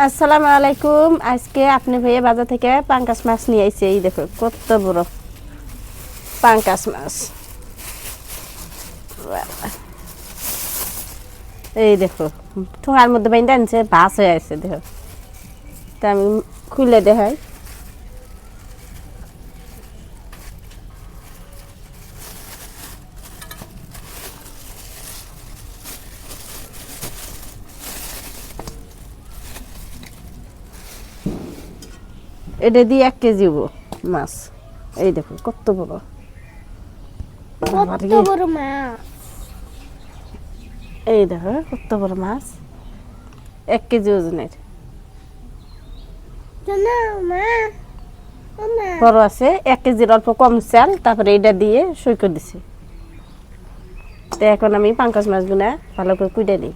আসসালামু আলাইকুম। আজকে আপনি ভাইয়া বাজার থেকে পাঙ্কাশ মাছ নিয়ে আইছে। এই দেখো কত বড় পাঙ্কাশ মাছ। এই দেখো ঠোঙার মধ্যে বাইন্দা আনছে, ভাস হয়ে আছে। দেখো তা আমি খুলে দেখাই। এটা দিয়ে 1 কেজি মাছ। এই দেখো কত বড় মাছ। এই দেখো কত বড় মাছ, 1 কেজি ওজনের। বড় আছে, 1 কেজির অল্প কম চাল। তারপরে এটা দিয়ে সই করে দিছি। তো এখন আমি পাঙ্কাশ মাছগুলা ভালো করে কুইটে নিই।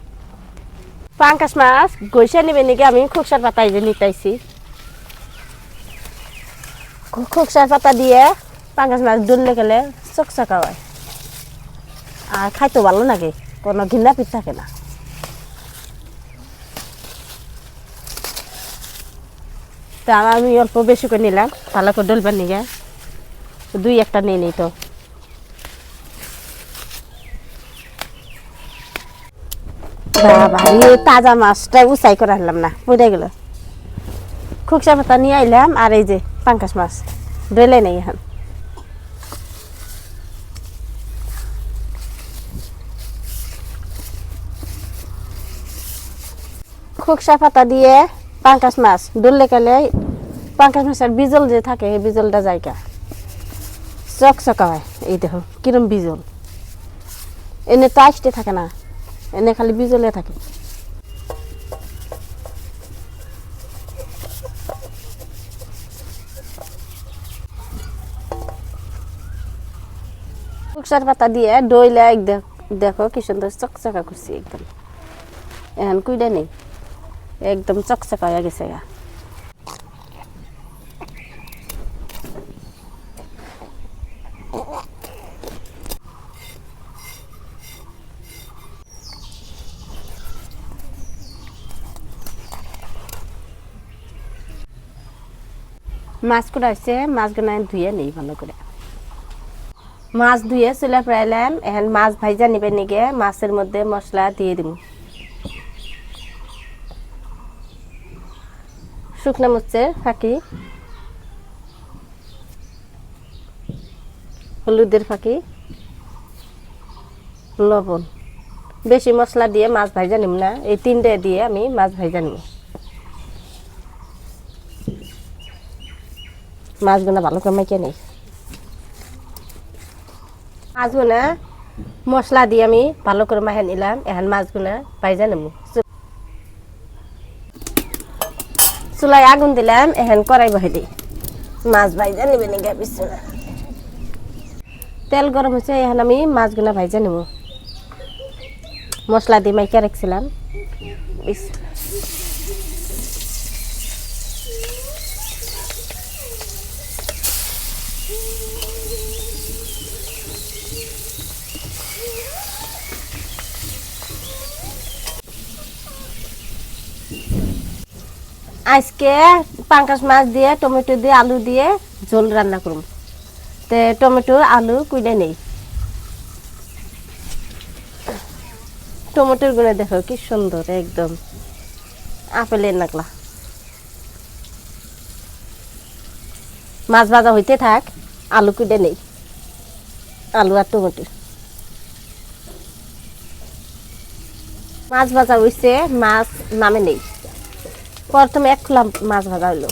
পাঙ্কাশ মাছ গইসা নিবে নাকি আমি খোকসার পাতা এই যে নিতাইছি। খোকসার পাতা দিয়ে পাঙ্কাশ মাছ ডললে গেলে চকচকা হয় আর খাইতে ভালো লাগে, কোনো ঘিন্না পিঠ থাকে না। তা আমি অল্প বেশি করে নিলাম ভালো করে ডলবার নিগে। 2-1টা নিয়ে নিই। তো বাবা তাজা মাছটা উচাই করে আনলাম না, পড়ে গেল। খোকসা পাতা নিয়ে আইলাম আর এই যে পাঙ্কাশ মাছ ডলে নেই এখন। খোকসা পাতা দিয়ে পাঙ্কাশ মাছ ডললে গেলে পাঙ্কাশ মাছের বিজল যে থাকে এই বিজলটা জায়গা চকচকা হয়। এই দেখো কিরম বিজল, এনে তো আসতে থাকে না, এনে খালি বিজলে থাকে। খোকসার পাতা দিয়ে ডইলে দেখো কি সুন্দর চকচকা করছি একদম। এখন কুইডা নেই, একদম চকচকা হয়ে গেছে। মাছগুলো আসছে, মাছগুলো ধুয়ে নেই ভালো করে। মাছ ধুয়ে চুলা ফ্রাইলাম। এখন মাছ ভাইজা নিবে নিগে মাছের মধ্যে মশলা দিয়ে দিব। শুকনো মরিচের ফাঁকি, হলুদের ফাঁকি, লবণ। বেশি মশলা দিয়ে মাছ ভাইজা নিব না, এই 3টে দিয়ে আমি মাছ ভাইজা নিব। মাছগুলো ভালো করে মেখে নেই। মাছগুলো মশলা দিয়ে আমি ভালো করে মাখে নিলাম। এখন মাছগুলো ভাইজা নেব। চুলায় আগুন দিলাম, এখন কড়াই বহাই দিই। মাছ ভাইজা নেবে নাকি পিছনে তেল গরম হচ্ছে, এখন আমি মাছগুলো ভাইজা নেব। মশলা দিয়ে মাইকা রাখছিলাম। আজকে পাঙ্কাশ মাছ দিয়ে টমেটো দিয়ে আলু দিয়ে ঝোল রান্না করব। তে টমেটো আলু কুইডে নেই। টমেটোর গুলো দেখো কি সুন্দর, একদম আপেলের নাকলা। মাছ ভাজা হইতে থাক, আলু কুইডে নেই। আলু আর টমেটো মাছ ভাজা হইছে, মাছ নামে নেই। প্রথমে 1 খোলা মাছ ভাজা হইলো।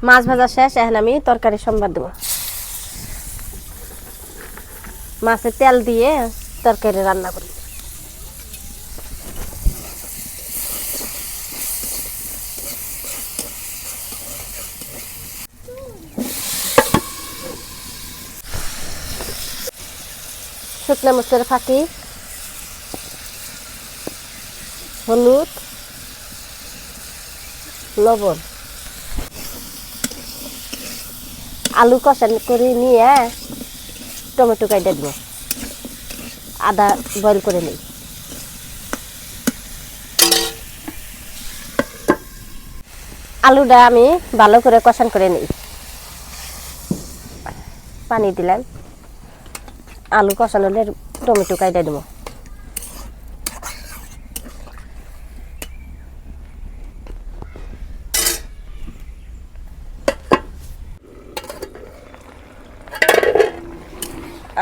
মাছ ভাজা শেষ, এখন আমি তরকারি সম্বাদ দেবো। মাছে তেল দিয়ে তরকারি রান্না করি। শুকনো মরিচের ফাঁকি, হলুদ, লবণ, আলু কষানি করে নিয়ে টমেটো কাটে দেবো, আদা বয়েল করে নিই। আলুটা আমি ভালো করে কষান করে নিই। পানি দিলাম, আলু কষানো হলে টমেটো কাটে দেবো।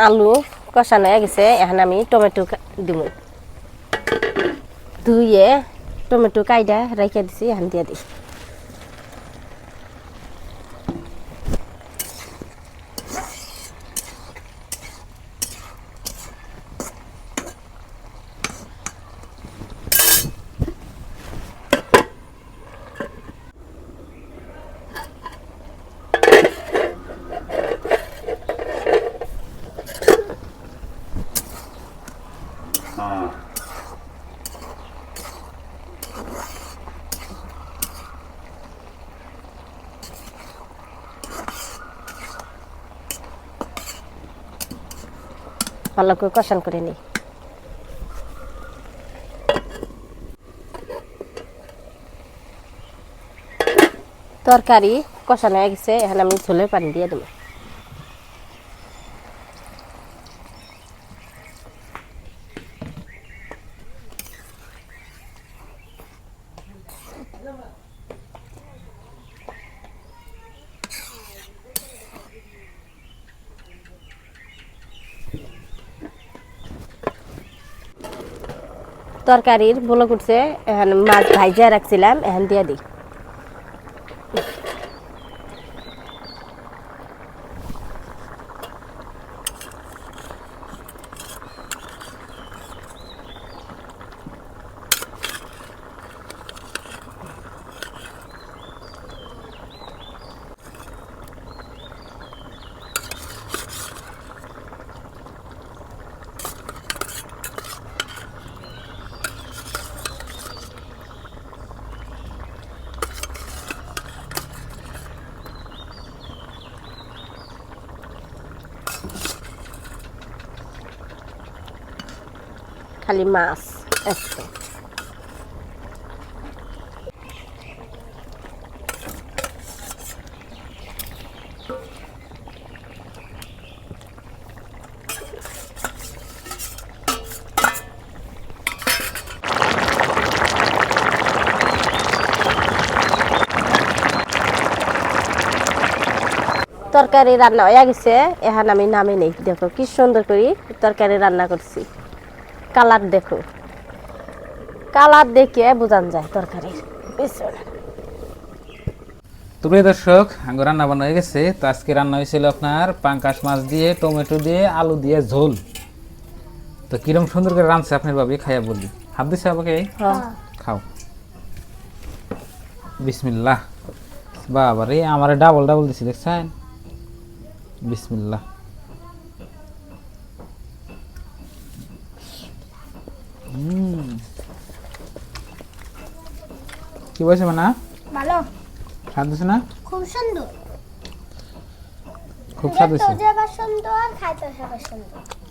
আলু কষানো হয়ে গেছে, এখন আমি টমেটো দিব। ধুয়ে টমেটো কাইডা রেখে দিছি, এখন দিয়ে দিই। ভালো করে কষান করে নিই। তরকারি কষানো হয়ে গেছে, এখন আমি ঝোলের পানি দিয়ে দেবো। তরকারির বলো করছে, এখন মাছ ভাইজা রাখছিলাম, এখন দিয়ে দিই। খালি মাছ আজকে। তরকারি রান্না হয়ে গেছে, এখন আমি নামে নেই। দেখো কি সুন্দর করে তরকারি রান্না করছি। কালার দেখো, কালার দেখে বোঝান যায় তরকারির। তো প্রিয় দর্শক, আমার রান্না বান্না হয়ে গেছে। তো আজকে রান্না হয়েছিল আপনার পাঙ্কাশ মাছ দিয়ে, টমেটো দিয়ে, আলু দিয়ে ঝোল। তো কিরম সুন্দর করে রাঁধছে আপনার ভাবি, খাইয়া বললি। হাত দিছে আমাকে, খাও। বিসমিল্লাহ। বাবা রে, আমার ডাবল ডাবল দিছি দেখছেন। বিসমিল্লাহ। কি বলছে মানে? ভালো স্বাদ হয়েছে না? খুব সুন্দর, খুব স্বাদ হয়েছে।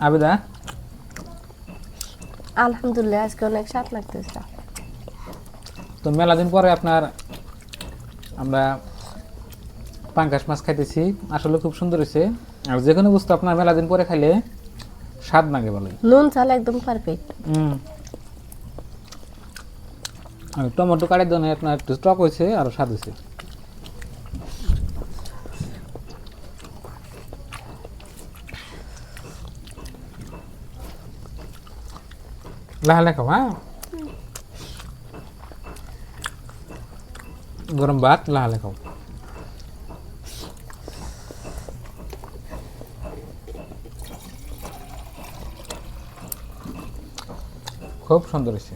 আবেদা আলহামদুলিল্লাহ, আজকে অনেক স্বাদ লাগতেছে। তো মেলা দিন পরে আপনার আমরা পাঙ্কাশ মাছ খাইতেছি, আসলে খুব সুন্দর হয়েছে। আর যে কোনো বস্তু আপনার মেলা দিন পরে খাইলে স্বাদ লাগে ভালো। নুন ঝাল একদম পারফেক্ট। আর টমেটো কাটার জন্য আপনার একটু টক হয়েছে, আর স্বাদ হয়েছে। লাহালে খাও, হ্যাঁ গরম ভাত লাহালে খাও। খুব সুন্দর হয়েছে।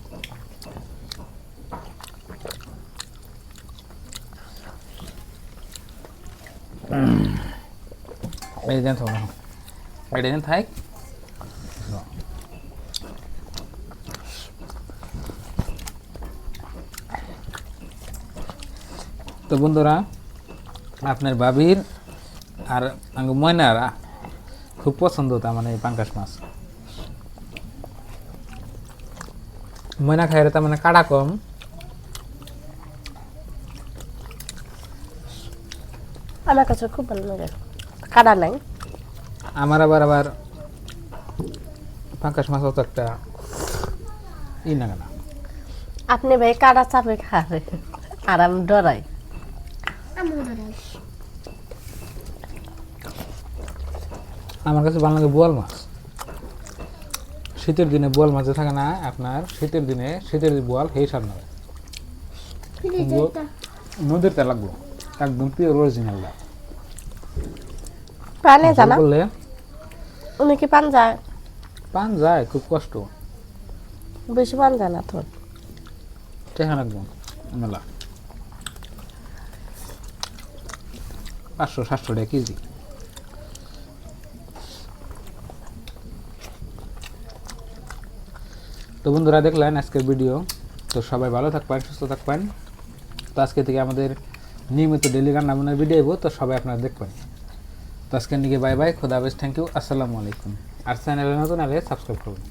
এই দেন থাক, এই দেন থাক। তো বন্ধুরা, আপনার বাবির আর ময়নার খুব পছন্দ, তার মানে এই পাঙ্কাশ মাছ। ময়না খাইলে তার মানে কাটা কম। আমার কাছে খুব ভালো লাগে, কাটা নাই। আমার আবার পাঙ্কাশ মাছ তো একটা না কেনা। আপনি ভাই কাটা চাপে খাবে, আর আমি ডরাই। আমার কাছে ভালো লাগে বোয়াল মাছ। শীতের দিনে বোয়াল মাছ থাকে না আপনার, শীতের দিনে শীতের বোয়াল সেই স্বাদ নয়, নদীর তে লাগবো একদম পিওর অরিজিনাল। পানে জানা বললে উনি কি পান যায়? পান যায়, খুব কষ্ট, বেশি পান যায় না তো। টেহা লাগবো মেলা, 500-700 টাকা কেজি। তো বন্ধুরা, দেখলেন আজকের ভিডিও। তো সবাই ভালো থাকবেন, সুস্থ থাকবেন। তো আজকে থেকে আমাদের নিয়মিত ডেলি রান্না বান্নার ভিডিও হইব, তো সবাই আপনারা দেখবেন। তো আজকের নিকে বাই বাই, খোদা হাফেজ, থ্যাংক ইউ, আসসালামু আলাইকুম। আর চ্যানেলে নতুন হলে সাবস্ক্রাইব করুন।